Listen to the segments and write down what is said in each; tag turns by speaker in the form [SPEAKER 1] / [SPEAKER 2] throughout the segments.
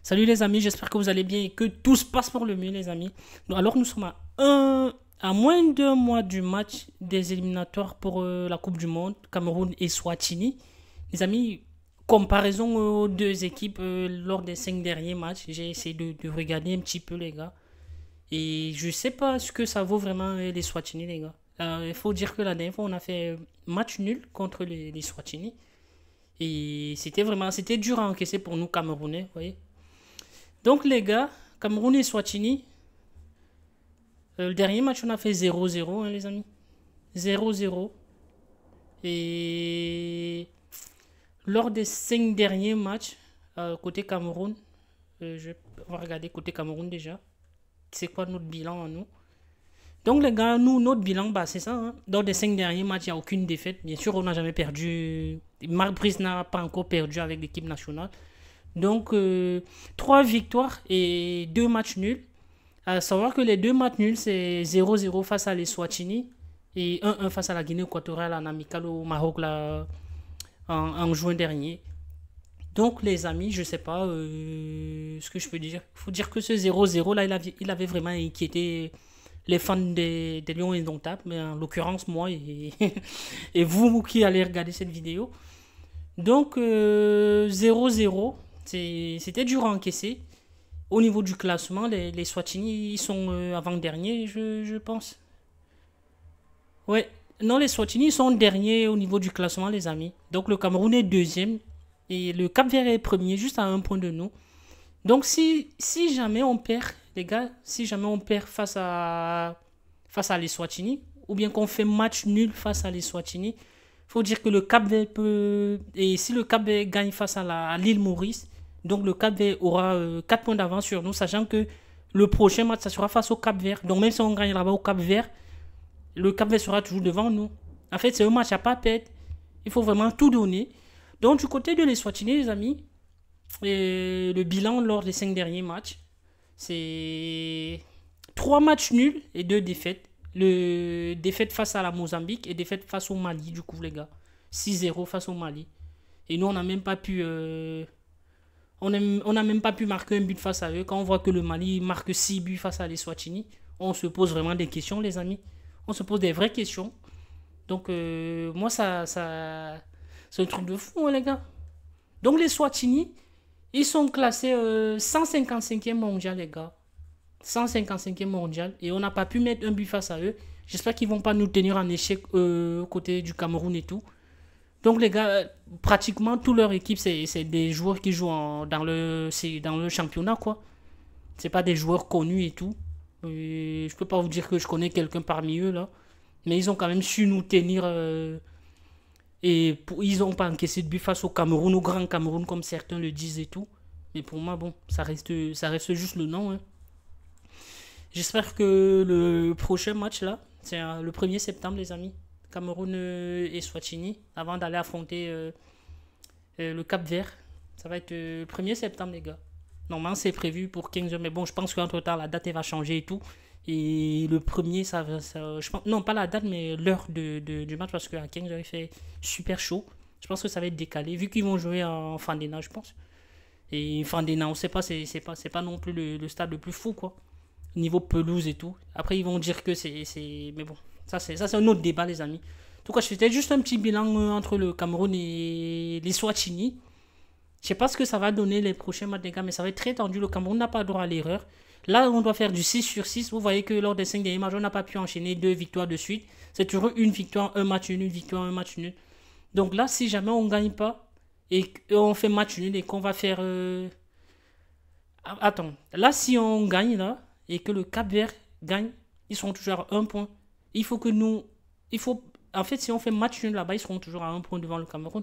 [SPEAKER 1] Salut les amis, j'espère que vous allez bien et que tout se passe pour le mieux les amis. Alors nous sommes à moins d'un mois du match des éliminatoires pour la Coupe du Monde, Cameroun et Swatini. Les amis, comparaison aux deux équipes lors des 5 derniers matchs, j'ai essayé de regarder un petit peu les gars. Et je sais pas ce que ça vaut vraiment les Swatini les gars. Il faut dire que la dernière fois on a fait match nul contre les Swatini. Et c'était dur à encaisser pour nous Camerounais, vous voyez. Donc les gars, Cameroun et Swatini, le dernier match on a fait 0-0 hein, les amis. 0-0. Et lors des 5 derniers matchs, côté Cameroun, on va regarder côté Cameroun déjà. C'est quoi notre bilan à nous? Donc les gars, nous, notre bilan, bah, c'est ça. Hein. Lors des 5 derniers matchs, il n'y a aucune défaite. Bien sûr, on n'a jamais perdu. Marc Brice n'a pas encore perdu avec l'équipe nationale. Donc, 3 victoires et 2 matchs nuls. À savoir que les 2 matchs nuls, c'est 0-0 face à l'Eswatini et 1-1 face à la Guinée équatoriale en amical au Maroc là, en juin dernier. Donc, les amis, je sais pas ce que je peux dire. Il faut dire que ce 0-0 là, il avait vraiment inquiété les fans des Lions Indomptables, mais en l'occurrence, moi et vous qui allez regarder cette vidéo. Donc, 0-0, c'était dur à encaisser. Au niveau du classement, les Swatini, ils sont avant-derniers, je pense. Ouais, non, les Swatini, ils sont derniers au niveau du classement, les amis. Donc, le Cameroun est deuxième et le Cap-Vert est premier, juste à un point de nous. Donc, si jamais on perd, les gars, si jamais on perd face à les Swatini, ou bien qu'on fait match nul face à les Swatini, faut dire que le Cap-Vert peut. Et si le Cap-Vert gagne face à l'île Maurice, donc le Cap-Vert aura 4 points d'avance sur nous, sachant que le prochain match, ça sera face au Cap-Vert. Donc même si on gagne là-bas au Cap-Vert, le Cap-Vert sera toujours devant nous. En fait, c'est un match à pas perdre. Il faut vraiment tout donner. Donc du côté de l'Eswatini, les amis, le bilan lors des 5 derniers matchs, c'est 3 matchs nuls et 2 défaites. Le défaite face à la Mozambique et défaite face au Mali, du coup, les gars. 6-0 face au Mali. Et nous, on n'a même pas pu. On n'a même pas pu marquer un but face à eux. Quand on voit que le Mali marque 6 buts face à l'Eswatini, on se pose vraiment des questions, les amis. On se pose des vraies questions. Donc, moi, c'est un truc de fou, hein, les gars. Donc, les Swatini, ils sont classés 155e mondial, les gars. 155e mondial. Et on n'a pas pu mettre un but face à eux. J'espère qu'ils vont pas nous tenir en échec aux côtés du Cameroun et tout. Donc les gars, pratiquement toute leur équipe, c'est des joueurs qui jouent dans le championnat, quoi. C'est pas des joueurs connus et tout. Je peux pas vous dire que je connais quelqu'un parmi eux, là. Mais ils ont quand même su nous tenir. Ils ont pas encaissé de but face au Cameroun, au grand Cameroun, comme certains le disent et tout. Mais pour moi, bon, ça reste juste le nom, hein. J'espère que le prochain match là, c'est le 1er septembre, les amis. Cameroun et Swatini, avant d'aller affronter le Cap Vert. Ça va être le 1er septembre, les gars. Normalement, c'est prévu pour 15 heures, mais bon, je pense qu'entre temps, la date elle va changer et tout. Et le premier, je pense, non, pas la date, mais l'heure du match, parce qu'à 15 heures, il fait super chaud. Je pense que ça va être décalé, vu qu'ils vont jouer en Fandena, je pense. Et Fandena, on sait pas, c'est pas non plus le stade le plus fou, quoi. Niveau pelouse et tout. Après, ils vont dire que c'est. Mais bon, ça c'est un autre débat, les amis. En tout cas, c'était juste un petit bilan entre le Cameroun et les Swatini. Je sais pas ce que ça va donner les prochains matchs, les gars, mais ça va être très tendu. Le Cameroun n'a pas le droit à l'erreur. Là, on doit faire du 6 sur 6. Vous voyez que lors des 5 derniers matchs, on n'a pas pu enchaîner 2 victoires de suite. C'est toujours une victoire, un match nul, une victoire, un match nul. Donc là, si jamais on ne gagne pas et qu'on fait match nul et qu'on va faire. Attends, là, si on gagne, là, et que le Cap Vert gagne, ils seront toujours à un point. Il faut que nous. Il faut, en fait, si on fait match nul là-bas, ils seront toujours à un point devant le Cameroun.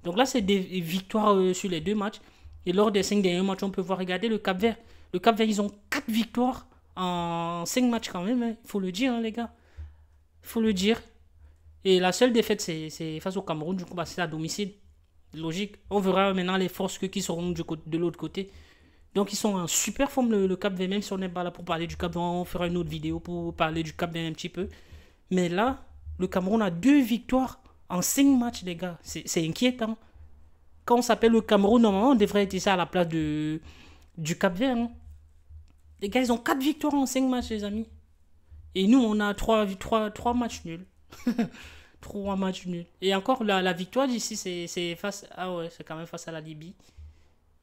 [SPEAKER 1] Donc là, c'est des victoires sur les 2 matchs. Et lors des 5 derniers matchs, on peut voir, regarder le Cap Vert. Le Cap Vert, ils ont 4 victoires en 5 matchs quand même. Il faut le dire, hein, les gars. Il faut le dire. Et la seule défaite, c'est face au Cameroun. Du coup, bah, c'est à domicile. Logique. On verra maintenant les forces qui seront de l'autre côté. Donc ils sont en super forme le Cap Vert, même si on n'est pas là pour parler du Cap Vert, on fera une autre vidéo pour parler du Cap Vert un petit peu. Mais là, le Cameroun a 2 victoires en 5 matchs, les gars. C'est inquiétant. Quand on s'appelle le Cameroun, normalement, on devrait être ici à la place du Cap-Vert. Hein. Les gars, ils ont 4 victoires en 5 matchs, les amis. Et nous, on a 3 matchs nuls. 3 matchs nuls. Et encore, la victoire d'ici, c'est face. Ah ouais, c'est quand même face à la Libye.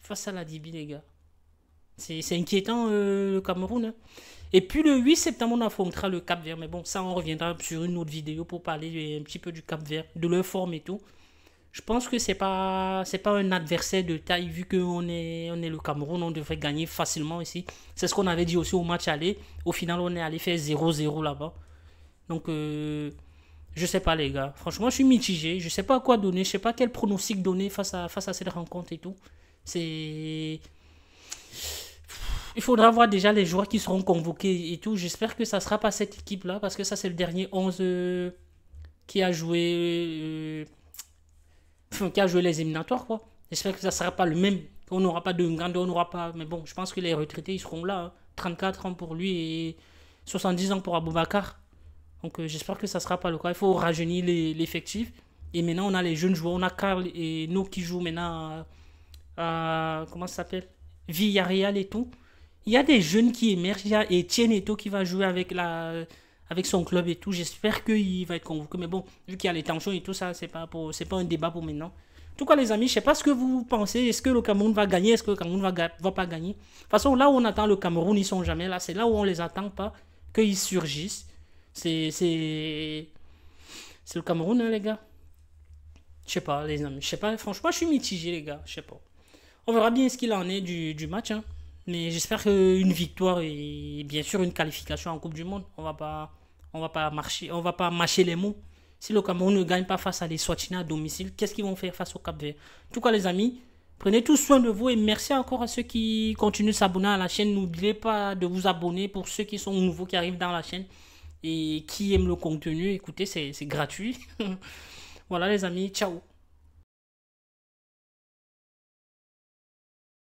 [SPEAKER 1] Face à la Libye, les gars. C'est inquiétant, le Cameroun. Hein. Et puis le 8 septembre, on affrontera le Cap-Vert. Mais bon, ça, on reviendra sur une autre vidéo pour parler un petit peu du Cap-Vert, de leur forme et tout. Je pense que c'est pas un adversaire de taille vu qu'on est le Cameroun, on devrait gagner facilement ici. C'est ce qu'on avait dit aussi au match aller. Au final, on est allé faire 0-0 là-bas. Donc, je sais pas les gars. Franchement, je suis mitigé. Je sais pas quoi donner. Je sais pas quel pronostic donner face à cette rencontre et tout. C'est... Il faudra voir déjà les joueurs qui seront convoqués et tout. J'espère que ça sera pas cette équipe-là parce que ça, c'est le dernier 11 qui a joué... qui a joué les éliminatoires, quoi. J'espère que ça ne sera pas le même. On n'aura pas de Ngando, on n'aura pas. Mais bon, je pense que les retraités, ils seront là. Hein. 34 ans pour lui et 70 ans pour Aboubacar. Donc j'espère que ça ne sera pas le cas. Il faut rajeunir l'effectif. Et maintenant, on a les jeunes joueurs. On a Karl et nous qui jouent maintenant comment ça s'appelle Villarreal et tout. Il y a des jeunes qui émergent. Il y a Etienne Eto qui va jouer avec son club et tout. J'espère qu'il va être convoqué. Mais bon, vu qu'il y a les tensions et tout ça, c'est pas un débat pour maintenant. En tout cas, les amis, je sais pas ce que vous pensez. Est-ce que le Cameroun va gagner? Est-ce que le Cameroun va pas gagner? De toute façon, là où on attend le Cameroun, ils sont jamais là. C'est là où on les attend pas, qu'ils surgissent. C'est le Cameroun, hein, les gars. Je sais pas, les amis. Je sais pas. Franchement, je suis mitigé, les gars. Je sais pas. On verra bien ce qu'il en est du match. Hein. Mais j'espère qu'une victoire et bien sûr une qualification en Coupe du Monde. On va pas marcher les mots. Si le Cameroun ne gagne pas face à les Swatini à domicile, qu'est-ce qu'ils vont faire face au Cap-Vert? En tout cas, les amis, prenez tout soin de vous et merci encore à ceux qui continuent de s'abonner à la chaîne. N'oubliez pas de vous abonner pour ceux qui sont nouveaux, qui arrivent dans la chaîne et qui aiment le contenu. Écoutez, c'est gratuit. Voilà, les amis, ciao.